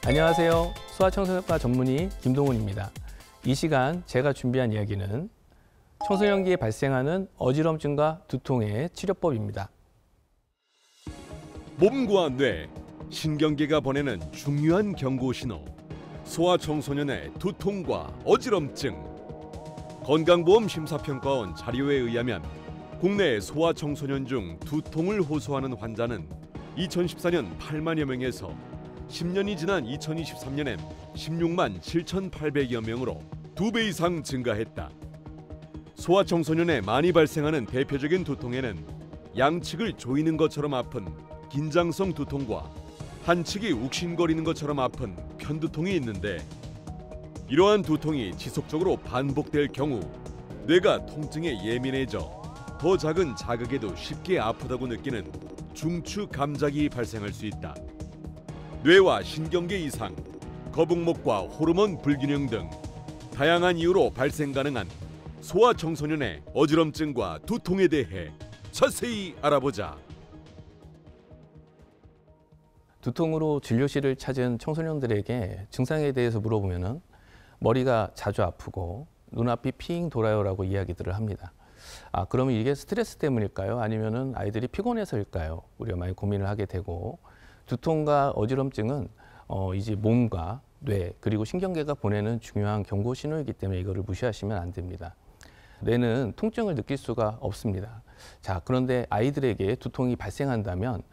안녕하세요. 소아청소년과 전문의 김동훈입니다. 이 시간 제가 준비한 이야기는 청소년기에 발생하는 어지럼증과 두통의 치료법입니다. 몸과 뇌, 신경계가 보내는 중요한 경고 신호. 소아청소년의 두통과 어지럼증. 건강보험 심사평가원 자료에 의하면 국내 소아청소년 중 두통을 호소하는 환자는 2014년 8만여 명에서 10년이 지난 2023년엔 16만 7,800여 명으로 2배 이상 증가했다. 소아청소년에 많이 발생하는 대표적인 두통에는 양측을 조이는 것처럼 아픈 긴장성 두통과 한측이 욱신거리는 것처럼 아픈 편두통이 있는데, 이러한 두통이 지속적으로 반복될 경우 뇌가 통증에 예민해져 더 작은 자극에도 쉽게 아프다고 느끼는 중추 감작이 발생할 수 있다. 뇌와 신경계 이상, 거북목과 호르몬 불균형 등 다양한 이유로 발생 가능한 소아청소년의 어지럼증과 두통에 대해 자세히 알아보자. 두통으로 진료실을 찾은 청소년들에게 증상에 대해서 물어보면 머리가 자주 아프고 눈앞이 핑 돌아요라고 이야기들을 합니다. 그러면 이게 스트레스 때문일까요? 아니면 아이들이 피곤해서일까요? 우리가 많이 고민을 하게 되고, 두통과 어지럼증은 이제 몸과 뇌 그리고 신경계가 보내는 중요한 경고 신호이기 때문에 이거를 무시하시면 안 됩니다. 뇌는 통증을 느낄 수가 없습니다. 자, 그런데 아이들에게 두통이 발생한다면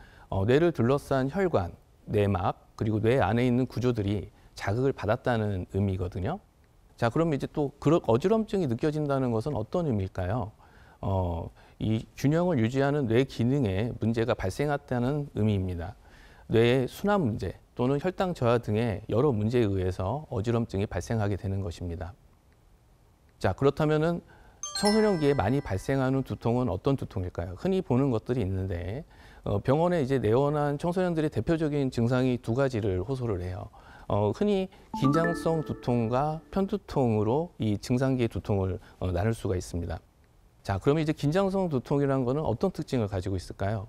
뇌를 둘러싼 혈관, 뇌막 그리고 뇌 안에 있는 구조들이 자극을 받았다는 의미거든요. 자, 그럼 이제 또 어지럼증이 느껴진다는 것은 어떤 의미일까요? 이 균형을 유지하는 뇌 기능에 문제가 발생했다는 의미입니다. 뇌의 순환 문제 또는 혈당 저하 등의 여러 문제에 의해서 어지럼증이 발생하게 되는 것입니다. 자, 그렇다면은 청소년기에 많이 발생하는 두통은 어떤 두통일까요? 흔히 보는 것들이 있는데, 병원에 이제 내원한 청소년들의 대표적인 증상이 두 가지를 호소를 해요. 흔히 긴장성 두통과 편두통으로 이 증상기의 두통을 나눌 수가 있습니다. 자, 그러면 이제 긴장성 두통이라는 것은 어떤 특징을 가지고 있을까요?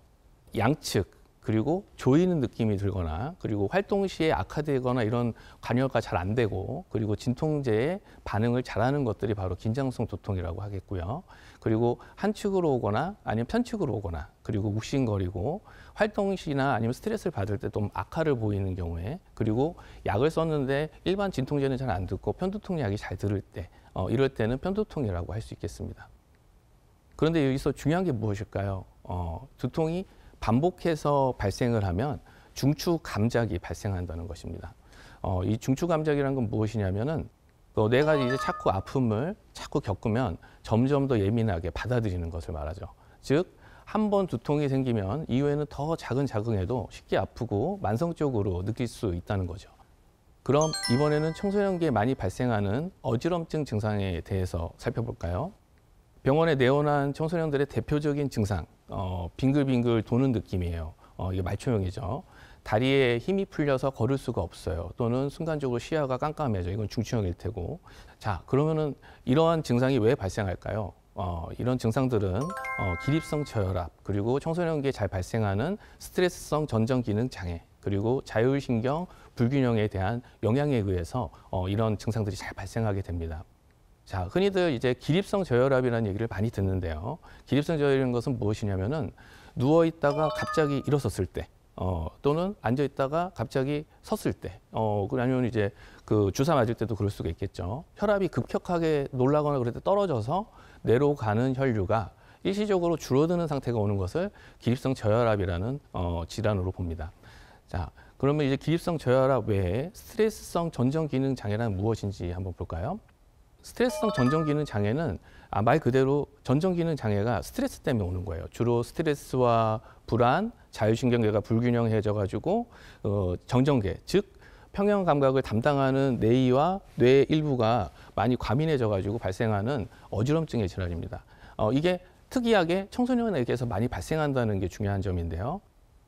양측, 그리고 조이는 느낌이 들거나, 그리고 활동 시에 악화되거나 이런 관여가 잘 안 되고, 그리고 진통제에 반응을 잘하는 것들이 바로 긴장성 두통이라고 하겠고요. 그리고 한측으로 오거나 아니면 편측으로 오거나, 그리고 욱신거리고, 활동 시나 아니면 스트레스를 받을 때 좀 악화를 보이는 경우에, 그리고 약을 썼는데 일반 진통제는 잘 안 듣고 편두통 약이 잘 들을 때, 이럴 때는 편두통이라고 할 수 있겠습니다. 그런데 여기서 중요한 게 무엇일까요? 두통이 반복해서 발생을 하면 중추 감작이 발생한다는 것입니다. 이 중추 감작이라는 건 무엇이냐면은 뇌가 이제 자꾸 아픔을 자꾸 겪으면 점점 더 예민하게 받아들이는 것을 말하죠. 즉, 한 번 두통이 생기면 이후에는 더 작은 자극에도 쉽게 아프고 만성적으로 느낄 수 있다는 거죠. 그럼 이번에는 청소년기에 많이 발생하는 어지럼증 증상에 대해서 살펴볼까요? 병원에 내원한 청소년들의 대표적인 증상, 빙글빙글 도는 느낌이에요. 이게 말초형이죠. 다리에 힘이 풀려서 걸을 수가 없어요. 또는 순간적으로 시야가 깜깜해져. 이건 중추형일 테고. 자, 그러면은 이러한 증상이 왜 발생할까요? 이런 증상들은 기립성 저혈압, 그리고 청소년기에 잘 발생하는 스트레스성 전정 기능 장애, 그리고 자율신경 불균형에 대한 영향에 의해서 이런 증상들이 잘 발생하게 됩니다. 자, 흔히들 이제 기립성 저혈압이라는 얘기를 많이 듣는데요. 기립성 저혈압이라는 것은 무엇이냐면은 누워 있다가 갑자기 일어섰을 때, 또는 앉아 있다가 갑자기 섰을 때, 아니면 이제 그 주사 맞을 때도 그럴 수가 있겠죠. 혈압이 급격하게 놀라거나 그럴 때 떨어져서 뇌로 가는 혈류가 일시적으로 줄어드는 상태가 오는 것을 기립성 저혈압이라는 질환으로 봅니다. 자, 그러면 이제 기립성 저혈압 외에 스트레스성 전정 기능 장애란 무엇인지 한번 볼까요? 스트레스성 전정 기능 장애는 말 그대로 전정 기능 장애가 스트레스 때문에 오는 거예요. 주로 스트레스와 불안, 자율신경계가 불균형해져 가지고 정전계, 즉 평형 감각을 담당하는 뇌와 뇌 일부가 많이 과민해져 가지고 발생하는 어지럼증의 질환입니다. 이게 특이하게 청소년에게서 많이 발생한다는 게 중요한 점인데요.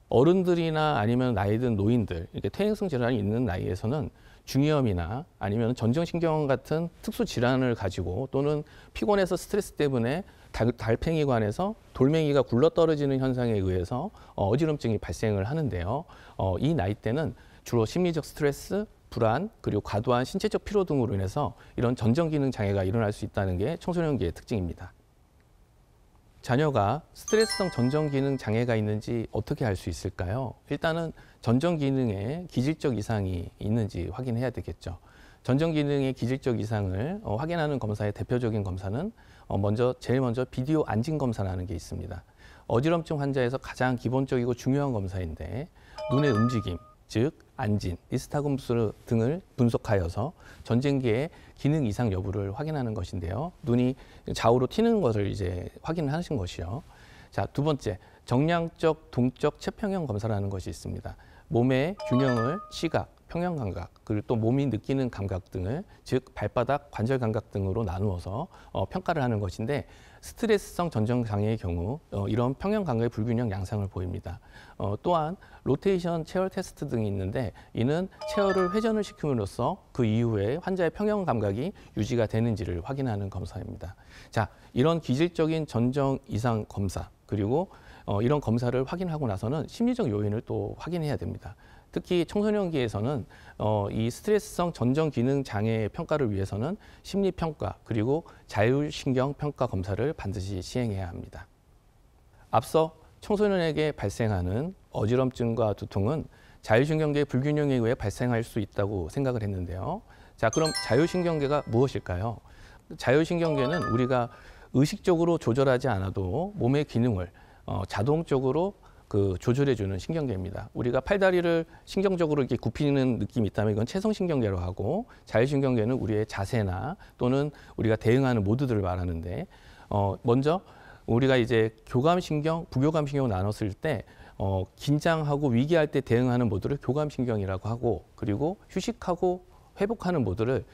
어른들이나 아니면 나이 든 노인들, 이렇게 퇴행성 질환이 있는 나이에서는 중이염이나 아니면 전정신경 같은 특수 질환을 가지고, 또는 피곤해서 스트레스 때문에 달팽이관에서 돌멩이가 굴러 떨어지는 현상에 의해서 어지럼증이 발생을 하는데요. 이 나이 때는 주로 심리적 스트레스, 불안, 그리고 과도한 신체적 피로 등으로 인해서 이런 전정 기능 장애가 일어날 수 있다는 게 청소년기의 특징입니다. 자녀가 스트레스성 전정 기능 장애가 있는지 어떻게 알 수 있을까요? 일단은 전정 기능에 기질적 이상이 있는지 확인해야 되겠죠. 전정 기능의 기질적 이상을 확인하는 검사의 대표적인 검사는 제일 먼저 비디오 안진 검사라는 게 있습니다. 어지럼증 환자에서 가장 기본적이고 중요한 검사인데 눈의 움직임, 즉 안진, 니스타금수 등을 분석하여서 전쟁기의 기능 이상 여부를 확인하는 것인데요. 눈이 좌우로 튀는 것을 이제 확인하신 것이요. 자, 두 번째, 정량적 동적 체평형 검사라는 것이 있습니다. 몸의 균형을 시각, 평형 감각, 그리고 또 몸이 느끼는 감각 등을, 즉 발바닥, 관절 감각 등으로 나누어서 평가를 하는 것인데, 스트레스성 전정 장애의 경우 이런 평형 감각의 불균형 양상을 보입니다. 또한 로테이션 체열 테스트 등이 있는데, 이는 체열을 회전을 시킴으로써 그 이후에 환자의 평형 감각이 유지가 되는지를 확인하는 검사입니다. 자, 이런 기질적인 전정 이상 검사, 그리고 이런 검사를 확인하고 나서는 심리적 요인을 또 확인해야 됩니다. 특히 청소년기에서는 이 스트레스성 전정 기능 장애 평가를 위해서는 심리평가 그리고 자율신경평가 검사를 반드시 시행해야 합니다. 앞서 청소년에게 발생하는 어지럼증과 두통은 자율신경계의 불균형에 의해 발생할 수 있다고 생각을 했는데요. 자, 그럼 자율신경계가 무엇일까요? 자율신경계는 우리가 의식적으로 조절하지 않아도 몸의 기능을 자동적으로 조절해주는 신경계입니다. 우리가 팔다리를 신경적으로 이렇게 굽히는 느낌이 있다면 이건 체성신경계로 하고, 자율신경계는 우리의 자세나 또는 우리가 대응하는 모드들을 말하는데, 먼저 우리가 이제 교감신경, 부교감신경을 나눴을 때 긴장하고 위기할 때 대응하는 모드를 교감신경이라고 하고, 그리고 휴식하고 회복하는 모드를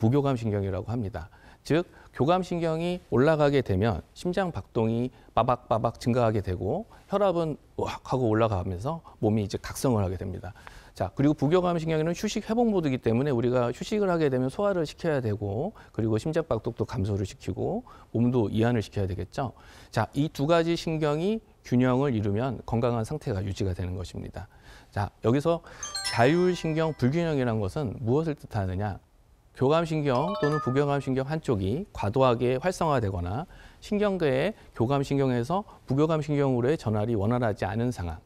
부교감신경이라고 합니다. 즉 교감신경이 올라가게 되면 심장 박동이 빠박빠박 증가하게 되고 혈압은 우악 하고 올라가면서 몸이 이제 각성을 하게 됩니다. 자, 그리고 부교감신경에는 휴식 회복 모드이기 때문에 우리가 휴식을 하게 되면 소화를 시켜야 되고, 그리고 심장 박동도 감소를 시키고 몸도 이완을 시켜야 되겠죠. 자, 이 두 가지 신경이 균형을 이루면 건강한 상태가 유지가 되는 것입니다. 자, 여기서 자율신경 불균형이라는 것은 무엇을 뜻하느냐? 교감신경 또는 부교감신경 한쪽이 과도하게 활성화되거나 신경계의 교감신경에서 부교감신경으로의 전환이 원활하지 않은 상황.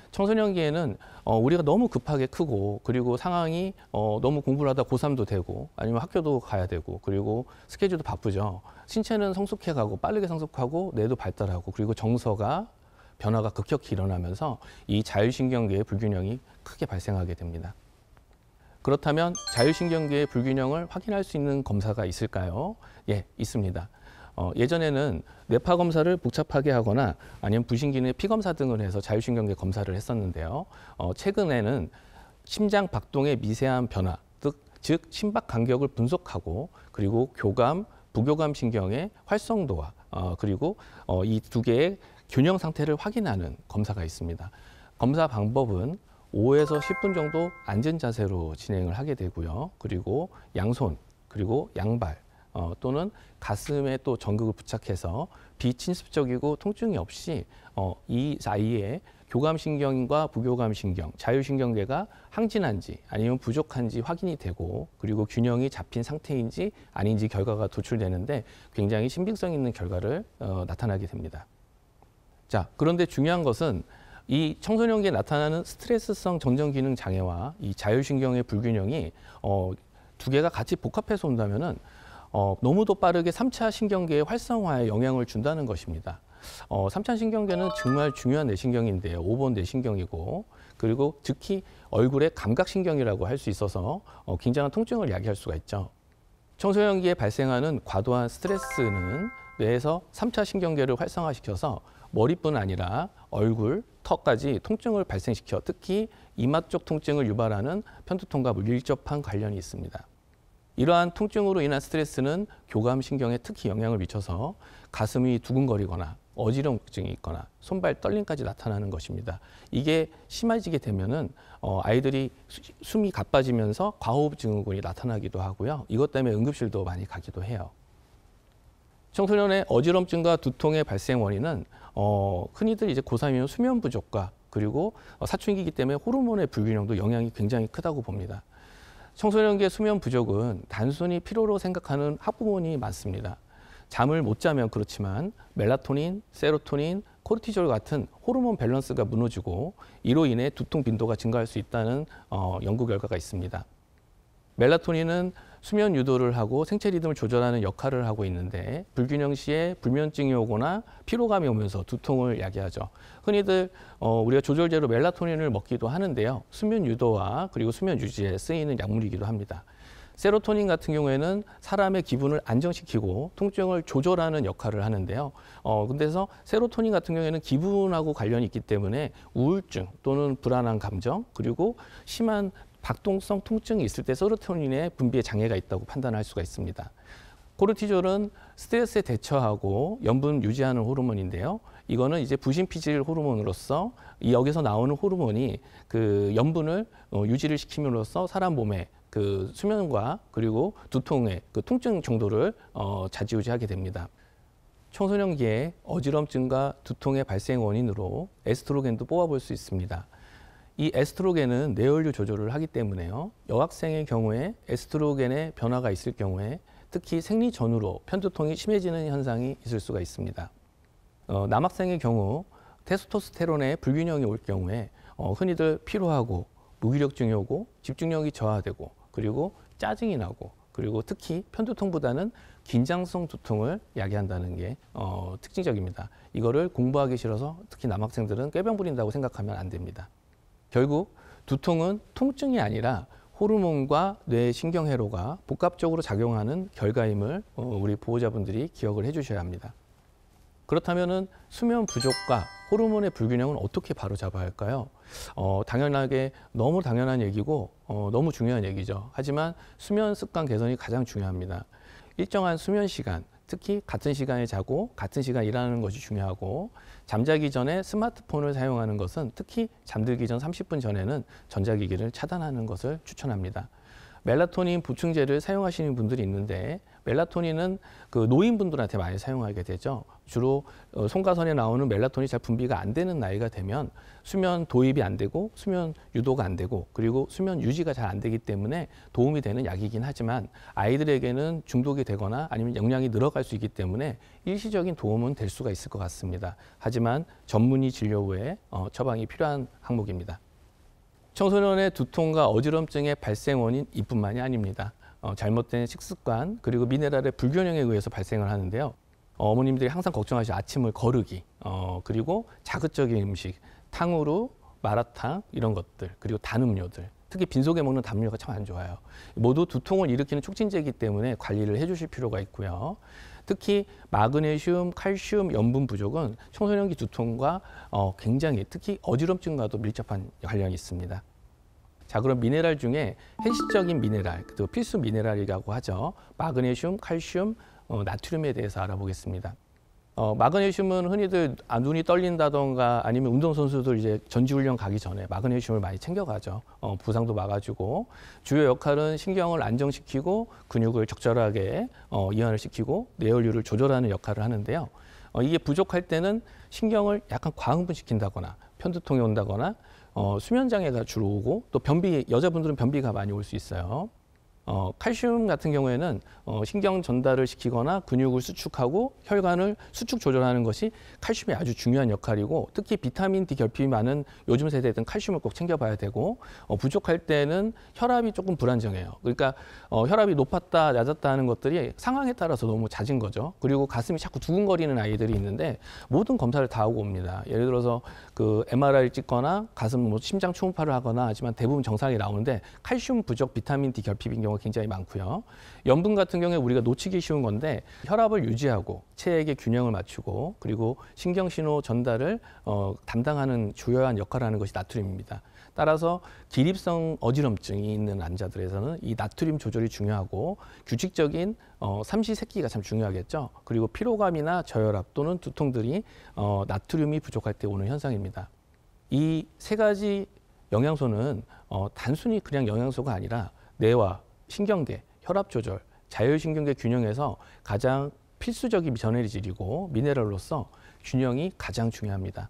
청소년기에는 우리가 너무 급하게 크고, 그리고 상황이 너무 공부를 하다 고3도 되고 아니면 학교도 가야 되고, 그리고 스케줄도 바쁘죠. 신체는 성숙해가고 빠르게 성숙하고 뇌도 발달하고, 그리고 정서가 변화가 급격히 일어나면서 이 자율신경계의 불균형이 크게 발생하게 됩니다. 그렇다면 자율신경계의 불균형을 확인할 수 있는 검사가 있을까요? 예, 있습니다. 예전에는 뇌파 검사를 복잡하게 하거나 아니면 부신기능의 피검사 등을 해서 자율신경계 검사를 했었는데요. 최근에는 심장 박동의 미세한 변화, 즉 심박 간격을 분석하고, 그리고 교감, 부교감 신경의 활성도와 그리고 이 두 개의 균형 상태를 확인하는 검사가 있습니다. 검사 방법은 5에서 10분 정도 앉은 자세로 진행을 하게 되고요. 그리고 양손, 그리고 양발 또는 가슴에 또 전극을 부착해서 비침습적이고 통증이 없이 이 사이에 교감신경과 부교감신경, 자율신경계가 항진한지 아니면 부족한지 확인이 되고, 그리고 균형이 잡힌 상태인지 아닌지 결과가 도출되는데 굉장히 신빙성 있는 결과를 나타나게 됩니다. 자, 그런데 중요한 것은 이 청소년기에 나타나는 스트레스성 전정 기능 장애와 이 자율신경의 불균형이 두 개가 같이 복합해서 온다면은 너무도 빠르게 3차 신경계의 활성화에 영향을 준다는 것입니다. 3차 신경계는 정말 중요한 뇌신경인데요. 5번 뇌신경이고, 그리고 특히 얼굴의 감각신경이라고 할 수 있어서 굉장한 통증을 야기할 수가 있죠. 청소년기에 발생하는 과도한 스트레스는 뇌에서 3차 신경계를 활성화시켜서 머리뿐 아니라 얼굴, 턱까지 통증을 발생시켜 특히 이마 쪽 통증을 유발하는 편두통과 밀접한 관련이 있습니다. 이러한 통증으로 인한 스트레스는 교감신경에 특히 영향을 미쳐서 가슴이 두근거리거나 어지럼증이 있거나 손발 떨림까지 나타나는 것입니다. 이게 심해지게 되면은 아이들이 숨이 가빠지면서 과호흡 증후군이 나타나기도 하고요. 이것 때문에 응급실도 많이 가기도 해요. 청소년의 어지럼증과 두통의 발생 원인은 흔히들 이제 고3이면 수면 부족과 그리고 사춘기이기 때문에 호르몬의 불균형도 영향이 굉장히 크다고 봅니다. 청소년기의 수면 부족은 단순히 피로로 생각하는 학부모님이 많습니다. 잠을 못 자면 그렇지만 멜라토닌, 세로토닌, 코르티졸 같은 호르몬 밸런스가 무너지고 이로 인해 두통 빈도가 증가할 수 있다는 연구 결과가 있습니다. 멜라토닌은 수면 유도를 하고 생체 리듬을 조절하는 역할을 하고 있는데 불균형 시에 불면증이 오거나 피로감이 오면서 두통을 야기하죠. 흔히들 우리가 조절제로 멜라토닌을 먹기도 하는데요. 수면 유도와 그리고 수면 유지에 쓰이는 약물이기도 합니다. 세로토닌 같은 경우에는 사람의 기분을 안정시키고 통증을 조절하는 역할을 하는데요. 근데서 세로토닌 같은 경우에는 기분하고 관련이 있기 때문에 우울증 또는 불안한 감정 그리고 심한 박동성 통증이 있을 때 세로토닌의 분비에 장애가 있다고 판단할 수가 있습니다. 코르티졸은 스트레스에 대처하고 염분 유지하는 호르몬인데요. 이거는 이제 부신피질 호르몬으로서 여기서 나오는 호르몬이 그 염분을 유지를 시킴으로써 사람 몸에 그 수면과 그리고 두통의 그 통증 정도를 좌지우지하게 됩니다. 청소년기에 어지럼증과 두통의 발생 원인으로 에스트로겐도 뽑아볼 수 있습니다. 이 에스트로겐은 뇌혈류 조절을 하기 때문에요. 여학생의 경우에 에스트로겐의 변화가 있을 경우에 특히 생리 전후로 편두통이 심해지는 현상이 있을 수가 있습니다. 남학생의 경우 테스토스테론의 불균형이 올 경우에 흔히들 피로하고 무기력증이 오고 집중력이 저하되고 그리고 짜증이 나고 그리고 특히 편두통보다는 긴장성 두통을 야기한다는 게 특징적입니다. 이거를 공부하기 싫어서 특히 남학생들은 꾀병 부린다고 생각하면 안 됩니다. 결국 두통은 통증이 아니라 호르몬과 뇌 신경회로가 복합적으로 작용하는 결과임을 우리 보호자분들이 기억을 해주셔야 합니다. 그렇다면 수면 부족과 호르몬의 불균형은 어떻게 바로잡아야 할까요? 당연하게 너무 당연한 얘기고 너무 중요한 얘기죠. 하지만 수면 습관 개선이 가장 중요합니다. 일정한 수면 시간, 특히 같은 시간에 자고 같은 시간 일하는 것이 중요하고 잠자기 전에 스마트폰을 사용하는 것은 특히 잠들기 전 30분 전에는 전자기기를 차단하는 것을 추천합니다. 멜라토닌 보충제를 사용하시는 분들이 있는데 멜라토닌은 그 노인분들한테 많이 사용하게 되죠. 주로 송가선에 나오는 멜라토닌이 잘 분비가 안 되는 나이가 되면 수면 도입이 안 되고 수면 유도가 안 되고 그리고 수면 유지가 잘 안 되기 때문에 도움이 되는 약이긴 하지만 아이들에게는 중독이 되거나 아니면 영양이 늘어갈 수 있기 때문에 일시적인 도움은 될 수가 있을 것 같습니다. 하지만 전문의 진료 후에 처방이 필요한 항목입니다. 청소년의 두통과 어지럼증의 발생 원인 이뿐만이 아닙니다. 잘못된 식습관 그리고 미네랄의 불균형에 의해서 발생을 하는데요. 어머님들이 항상 걱정하시죠. 아침을 거르기 그리고 자극적인 음식, 탕후루, 마라탕 이런 것들 그리고 단 음료들 특히 빈속에 먹는 담요가 참 안 좋아요. 모두 두통을 일으키는 촉진제이기 때문에 관리를 해주실 필요가 있고요. 특히 마그네슘, 칼슘, 염분 부족은 청소년기 두통과 굉장히 특히 어지럼증과도 밀접한 관련이 있습니다. 자, 그럼 미네랄 중에 핵심적인 미네랄, 또 필수 미네랄이라고 하죠. 마그네슘, 칼슘, 나트륨에 대해서 알아보겠습니다. 마그네슘은 흔히들 눈이 떨린다던가 아니면 운동선수들 이제 전지훈련 가기 전에 마그네슘을 많이 챙겨가죠. 부상도 막아주고 주요 역할은 신경을 안정시키고 근육을 적절하게 이완을 시키고 뇌혈류를 조절하는 역할을 하는데요. 이게 부족할 때는 신경을 약간 과흥분시킨다거나 편두통이 온다거나 수면 장애가 주로 오고 또 변비, 여자분들은 변비가 많이 올 수 있어요. 칼슘 같은 경우에는 신경 전달을 시키거나 근육을 수축하고 혈관을 수축 조절하는 것이 칼슘이 아주 중요한 역할이고 특히 비타민 D 결핍이 많은 요즘 세대들은 칼슘을 꼭 챙겨봐야 되고 부족할 때는 혈압이 조금 불안정해요. 그러니까 혈압이 높았다 낮았다 하는 것들이 상황에 따라서 너무 잦은 거죠. 그리고 가슴이 자꾸 두근거리는 아이들이 있는데 모든 검사를 다 하고 옵니다. 예를 들어서 그 MRI를 찍거나 가슴 심장 초음파를 하거나 하지만 대부분 정상이 나오는데 칼슘 부족 비타민 D 결핍인 경우가 굉장히 많고요. 염분 같은 경우에 우리가 놓치기 쉬운 건데 혈압을 유지하고 체액의 균형을 맞추고 그리고 신경신호 전달을 담당하는 주요한 역할을 하는 것이 나트륨입니다. 따라서 기립성 어지럼증이 있는 환자들에서는 이 나트륨 조절이 중요하고 규칙적인 삼시세끼가 참 중요하겠죠. 그리고 피로감이나 저혈압 또는 두통들이 나트륨이 부족할 때 오는 현상입니다. 이 세 가지 영양소는 단순히 그냥 영양소가 아니라 뇌와 신경계, 혈압 조절, 자율신경계 균형에서 가장 필수적인 전해질이고 미네랄로서 균형이 가장 중요합니다.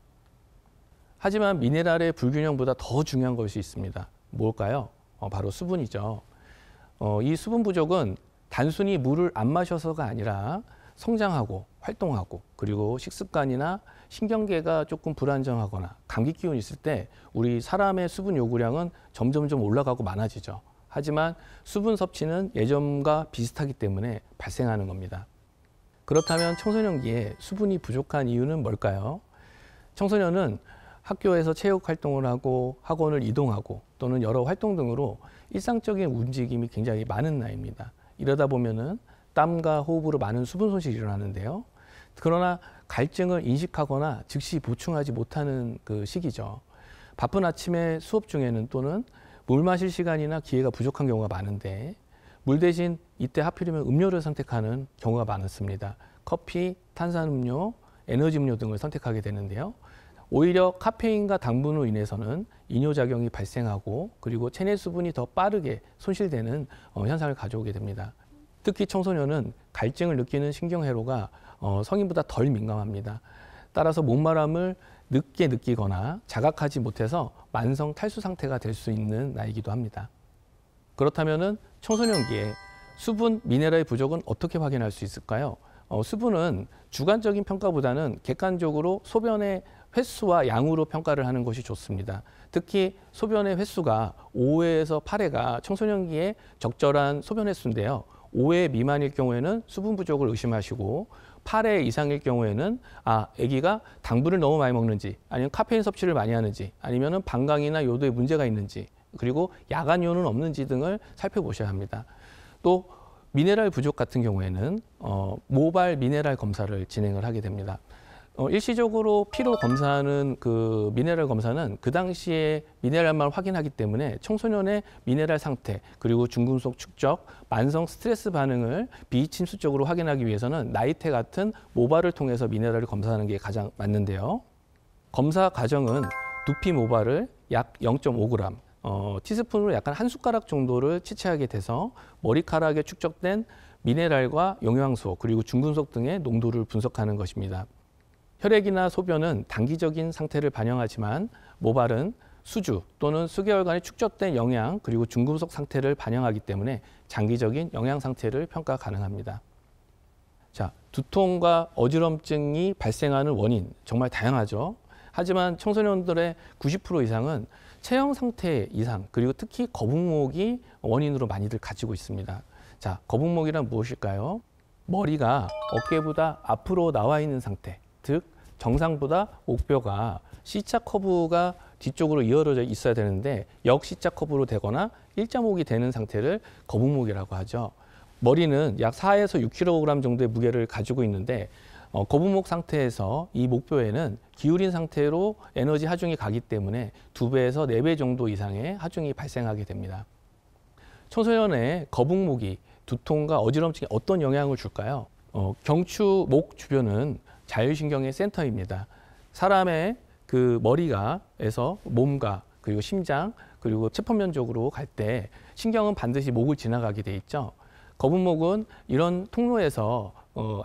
하지만 미네랄의 불균형보다 더 중요한 것이 있습니다. 뭘까요? 바로 수분이죠. 이 수분 부족은 단순히 물을 안 마셔서가 아니라 성장하고 활동하고 그리고 식습관이나 신경계가 조금 불안정하거나 감기 기운이 있을 때 우리 사람의 수분 요구량은 점점점 올라가고 많아지죠. 하지만 수분 섭취는 예전과 비슷하기 때문에 발생하는 겁니다. 그렇다면 청소년기에 수분이 부족한 이유는 뭘까요? 청소년은 학교에서 체육 활동을 하고 학원을 이동하고 또는 여러 활동 등으로 일상적인 움직임이 굉장히 많은 나이입니다. 이러다 보면은 땀과 호흡으로 많은 수분 손실이 일어나는데요. 그러나 갈증을 인식하거나 즉시 보충하지 못하는 그 시기죠. 바쁜 아침에 수업 중에는 또는 물 마실 시간이나 기회가 부족한 경우가 많은데 물 대신 이때 하필이면 음료를 선택하는 경우가 많았습니다. 커피, 탄산음료, 에너지 음료 등을 선택하게 되는데요. 오히려 카페인과 당분으로 인해서는 이뇨작용이 발생하고 그리고 체내 수분이 더 빠르게 손실되는 현상을 가져오게 됩니다. 특히 청소년은 갈증을 느끼는 신경회로가 성인보다 덜 민감합니다. 따라서 목마름을 늦게 느끼거나 자각하지 못해서 만성 탈수 상태가 될 수 있는 나이이기도 합니다. 그렇다면 청소년기에 수분, 미네랄의 부족은 어떻게 확인할 수 있을까요? 수분은 주관적인 평가보다는 객관적으로 소변의 횟수와 양으로 평가를 하는 것이 좋습니다. 특히 소변의 횟수가 5회에서 8회가 청소년기에 적절한 소변 횟수인데요. 5회 미만일 경우에는 수분 부족을 의심하시고 8회 이상일 경우에는 아기가 당분을 너무 많이 먹는지 아니면 카페인 섭취를 많이 하는지 아니면 방광이나 요도에 문제가 있는지 그리고 야간요는 없는지 등을 살펴보셔야 합니다. 또 미네랄 부족 같은 경우에는 모발 미네랄 검사를 진행을 하게 됩니다. 일시적으로 피로 검사하는 그 미네랄 검사는 그 당시에 미네랄만 확인하기 때문에 청소년의 미네랄 상태 그리고 중금속 축적, 만성 스트레스 반응을 비침수적으로 확인하기 위해서는 나이테 같은 모발을 통해서 미네랄을 검사하는 게 가장 맞는데요. 검사 과정은 두피 모발을 약 0.5g, 티스푼으로 약간 한 숟가락 정도를 채취하게 돼서 머리카락에 축적된 미네랄과 영양소 그리고 중금속 등의 농도를 분석하는 것입니다. 혈액이나 소변은 단기적인 상태를 반영하지만 모발은 수주 또는 수개월간의 축적된 영양 그리고 중금속 상태를 반영하기 때문에 장기적인 영양 상태를 평가 가능합니다. 자, 두통과 어지럼증이 발생하는 원인 정말 다양하죠. 하지만 청소년들의 90% 이상은 체형 상태 이상 그리고 특히 거북목이 원인으로 많이들 가지고 있습니다. 자, 거북목이란 무엇일까요? 머리가 어깨보다 앞으로 나와 있는 상태, 즉 정상보다 목뼈가 C자 커브가 뒤쪽으로 이어져 있어야 되는데 역C자 커브로 되거나 일자목이 되는 상태를 거북목이라고 하죠. 머리는 약 4에서 6kg 정도의 무게를 가지고 있는데 거북목 상태에서 이 목뼈에는 기울인 상태로 에너지 하중이 가기 때문에 2배에서 4배 정도 이상의 하중이 발생하게 됩니다. 청소년의 거북목이 두통과 어지럼증에 어떤 영향을 줄까요? 경추 목 주변은 자율신경의 센터입니다. 사람의 그 머리가에서 몸과 그리고 심장 그리고 체포면 쪽으로 갈 때 신경은 반드시 목을 지나가게 돼 있죠. 거북목은 이런 통로에서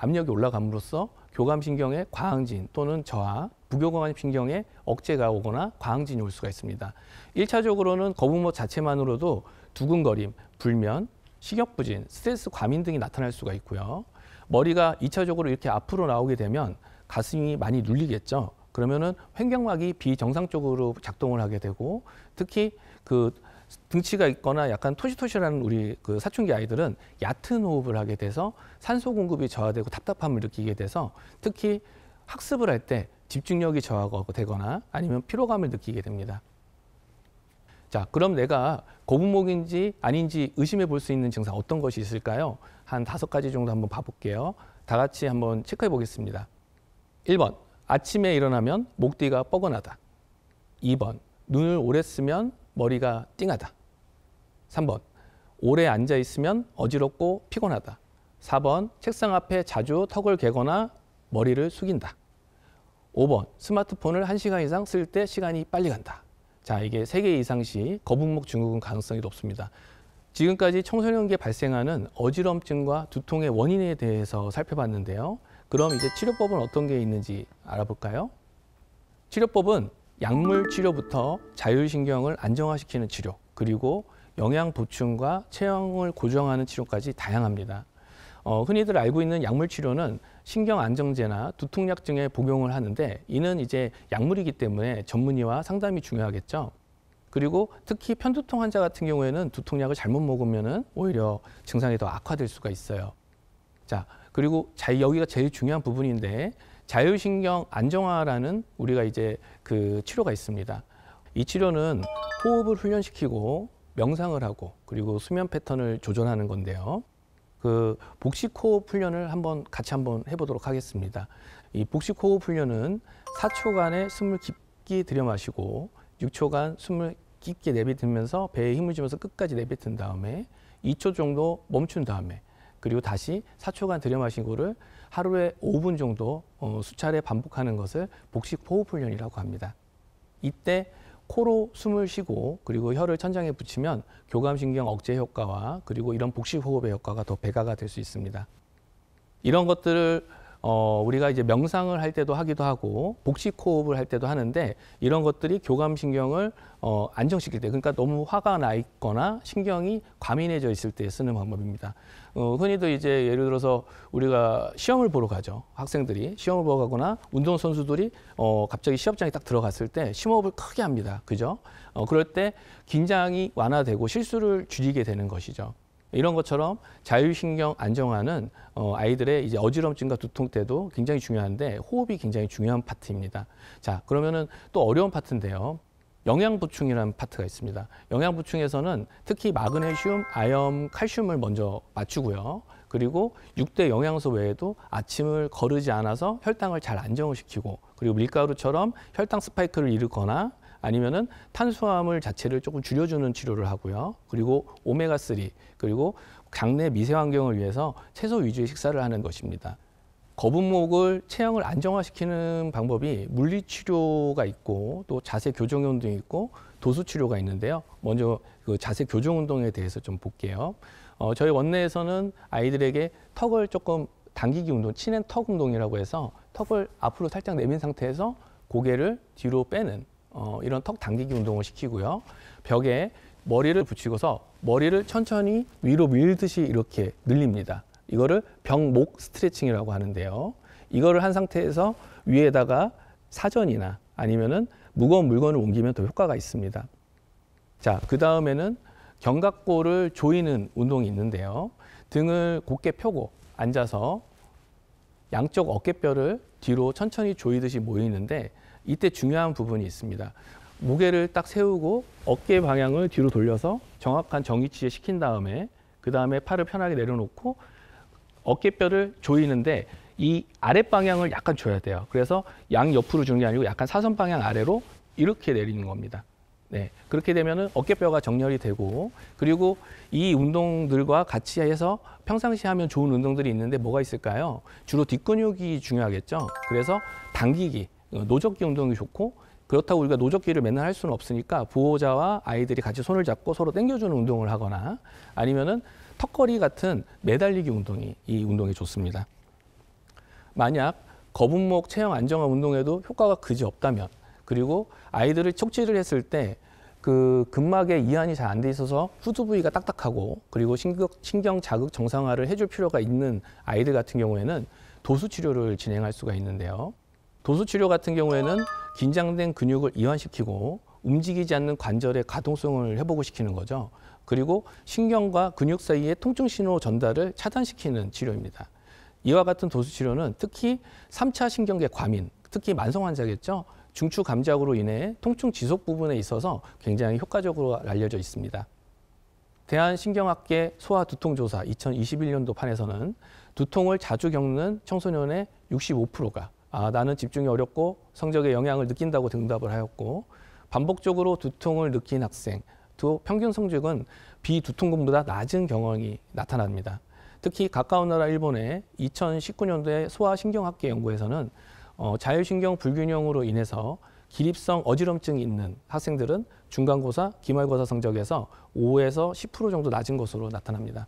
압력이 올라감으로써 교감신경의 과항진 또는 저하, 부교감신경의 억제가 오거나 과항진이 올 수가 있습니다. 1차적으로는 거북목 자체만으로도 두근거림, 불면, 식욕부진, 스트레스 과민 등이 나타날 수가 있고요. 머리가 2차적으로 이렇게 앞으로 나오게 되면 가슴이 많이 눌리겠죠. 그러면은 횡격막이 비정상적으로 작동을 하게 되고 특히 그 등치가 있거나 약간 토실토실한 우리 그 사춘기 아이들은 얕은 호흡을 하게 돼서 산소 공급이 저하되고 답답함을 느끼게 돼서 특히 학습을 할 때 집중력이 저하되거나 아니면 피로감을 느끼게 됩니다. 자, 그럼 내가 거북목인지 아닌지 의심해 볼 수 있는 증상 어떤 것이 있을까요? 한 5가지 정도 한번 봐볼게요. 다 같이 한번 체크해 보겠습니다. 1번, 아침에 일어나면 목 뒤가 뻐근하다. 2번, 눈을 오래 쓰면 머리가 띵하다. 3번, 오래 앉아 있으면 어지럽고 피곤하다. 4번, 책상 앞에 자주 턱을 개거나 머리를 숙인다. 5번, 스마트폰을 1시간 이상 쓸 때 시간이 빨리 간다. 자, 이게 3개 이상 시 거북목 증후군 가능성이 높습니다. 지금까지 청소년기에 발생하는 어지럼증과 두통의 원인에 대해서 살펴봤는데요. 그럼 이제 치료법은 어떤 게 있는지 알아볼까요? 치료법은 약물 치료부터 자율신경을 안정화시키는 치료, 그리고 영양 보충과 체형을 고정하는 치료까지 다양합니다. 흔히들 알고 있는 약물 치료는 신경 안정제나 두통약증에 복용을 하는데, 이는 이제 약물이기 때문에 전문의와 상담이 중요하겠죠. 그리고 특히 편두통 환자 같은 경우에는 두통약을 잘못 먹으면은 오히려 증상이 더 악화될 수가 있어요. 자, 그리고 여기가 제일 중요한 부분인데, 자율신경 안정화라는 우리가 이제 그 치료가 있습니다. 이 치료는 호흡을 훈련시키고 명상을 하고 그리고 수면 패턴을 조절하는 건데요. 그 복식호흡 훈련을 같이 한번 해보도록 하겠습니다. 이 복식호흡 훈련은 4초간의 숨을 깊게 들여마시고 6초간 숨을 깊게 내뱉으면서 배에 힘을 주면서 끝까지 내뱉은 다음에 2초 정도 멈춘 다음에, 그리고 다시 4초간 들여마시고를 하루에 5분 정도 수차례 반복하는 것을 복식호흡 훈련이라고 합니다. 이때 코로 숨을 쉬고 그리고 혀를 천장에 붙이면 교감신경 억제 효과와 그리고 이런 복식호흡의 효과가 더 배가가 될 수 있습니다. 이런 것들을 우리가 이제 명상을 할 때도 하기도 하고 복식호흡을 할 때도 하는데, 이런 것들이 교감신경을 안정시킬 때, 그러니까 너무 화가 나 있거나 신경이 과민해져 있을 때 쓰는 방법입니다. 흔히도 이제 예를 들어서 우리가 시험을 보러 가죠. 학생들이 시험을 보러 가거나 운동선수들이 갑자기 시합장에 딱 들어갔을 때 심호흡을 크게 합니다. 그죠? 그럴 때 긴장이 완화되고 실수를 줄이게 되는 것이죠. 이런 것처럼 자율신경 안정화는 아이들의 이제 어지럼증과 두통 때도 굉장히 중요한데, 호흡이 굉장히 중요한 파트입니다. 자, 그러면은 또 어려운 파트인데요. 영양 보충이라는 파트가 있습니다. 영양 보충에서는 특히 마그네슘, 아연, 칼슘을 먼저 맞추고요. 그리고 6대 영양소 외에도 아침을 거르지 않아서 혈당을 잘 안정을 시키고, 그리고 밀가루처럼 혈당 스파이크를 일으거나 아니면은 탄수화물 자체를 조금 줄여주는 치료를 하고요. 그리고 오메가3, 그리고 장내 미세 환경을 위해서 채소 위주의 식사를 하는 것입니다. 거북목을 체형을 안정화시키는 방법이 물리치료가 있고 또 자세 교정 운동이 있고 도수 치료가 있는데요. 먼저 그 자세 교정 운동에 대해서 좀 볼게요. 저희 원내에서는 아이들에게 턱을 조금 당기기 운동, 치낸 턱 운동이라고 해서 턱을 앞으로 살짝 내민 상태에서 고개를 뒤로 빼는 이런 턱 당기기 운동을 시키고요. 벽에 머리를 붙이고서 머리를 천천히 위로 밀듯이 이렇게 늘립니다. 이거를 벽목 스트레칭이라고 하는데요. 이거를 한 상태에서 위에다가 사전이나 아니면은 무거운 물건을 옮기면 더 효과가 있습니다. 자, 그 다음에는 견갑골을 조이는 운동이 있는데요. 등을 곧게 펴고 앉아서 양쪽 어깨뼈를 뒤로 천천히 조이듯이 모이는데, 이때 중요한 부분이 있습니다. 무게를 딱 세우고 어깨 방향을 뒤로 돌려서 정확한 정위치에 시킨 다음에 그 다음에 팔을 편하게 내려놓고 어깨뼈를 조이는데, 이 아랫 방향을 약간 줘야 돼요. 그래서 양 옆으로 주는 게 아니고 약간 사선 방향 아래로 이렇게 내리는 겁니다. 네, 그렇게 되면은 어깨뼈가 정렬이 되고, 그리고 이 운동들과 같이 해서 평상시에 하면 좋은 운동들이 있는데 뭐가 있을까요? 주로 뒷근육이 중요하겠죠. 그래서 당기기, 노젓기 운동이 좋고, 그렇다고 우리가 노젓기를 맨날 할 수는 없으니까 부호자와 아이들이 같이 손을 잡고 서로 당겨주는 운동을 하거나 아니면은 턱걸이 같은 매달리기 운동이, 이 운동이 좋습니다. 만약 거북목 체형 안정화 운동에도 효과가 그지 없다면, 그리고 아이들을 척지를 했을 때 그 근막에 이완이 잘 안 돼 있어서 후두 부위가 딱딱하고 그리고 신경 자극 정상화를 해줄 필요가 있는 아이들 같은 경우에는 도수 치료를 진행할 수가 있는데요. 도수 치료 같은 경우에는 긴장된 근육을 이완시키고 움직이지 않는 관절의 가동성을 회복을 시키는 거죠. 그리고 신경과 근육 사이의 통증 신호 전달을 차단시키는 치료입니다. 이와 같은 도수 치료는 특히 3차 신경계 과민, 특히 만성 환자겠죠. 중추 감작으로 인해 통증 지속 부분에 있어서 굉장히 효과적으로 알려져 있습니다. 대한신경학계 소아두통조사 2021년도 판에서는 두통을 자주 겪는 청소년의 65%가 나는 집중이 어렵고 성적에 영향을 느낀다고 응답을 하였고, 반복적으로 두통을 느낀 학생, 또 평균 성적은 비두통군보다 낮은 경향이 나타납니다. 특히 가까운 나라 일본의 2019년도에 소아신경학계 연구에서는 자율신경 불균형으로 인해서 기립성 어지럼증이 있는 학생들은 중간고사, 기말고사 성적에서 5에서 10% 정도 낮은 것으로 나타납니다.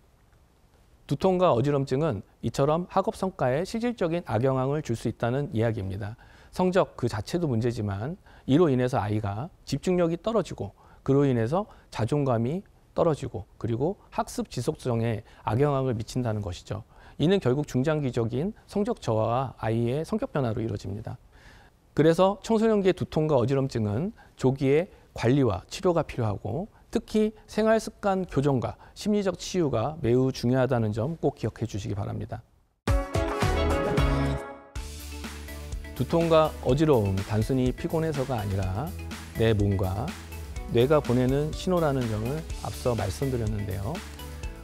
두통과 어지럼증은 이처럼 학업 성과에 실질적인 악영향을 줄 수 있다는 이야기입니다. 성적 그 자체도 문제지만 이로 인해서 아이가 집중력이 떨어지고 그로 인해서 자존감이 떨어지고 그리고 학습 지속성에 악영향을 미친다는 것이죠. 이는 결국 중장기적인 성적 저하와 아이의 성격 변화로 이루어집니다. 그래서 청소년기의 두통과 어지럼증은 조기에 관리와 치료가 필요하고 특히 생활습관 교정과 심리적 치유가 매우 중요하다는 점 꼭 기억해 주시기 바랍니다. 두통과 어지러움 단순히 피곤해서가 아니라 내 몸과 뇌가 보내는 신호라는 점을 앞서 말씀드렸는데요.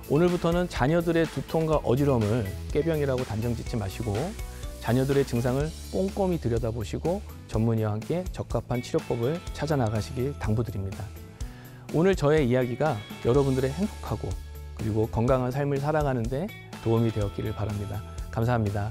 오늘부터는 자녀들의 두통과 어지러움을 꾀병이라고 단정 짓지 마시고 자녀들의 증상을 꼼꼼히 들여다보시고 전문의와 함께 적합한 치료법을 찾아 나가시길 당부드립니다. 오늘 저의 이야기가 여러분들의 행복하고 그리고 건강한 삶을 살아가는 데 도움이 되었기를 바랍니다. 감사합니다.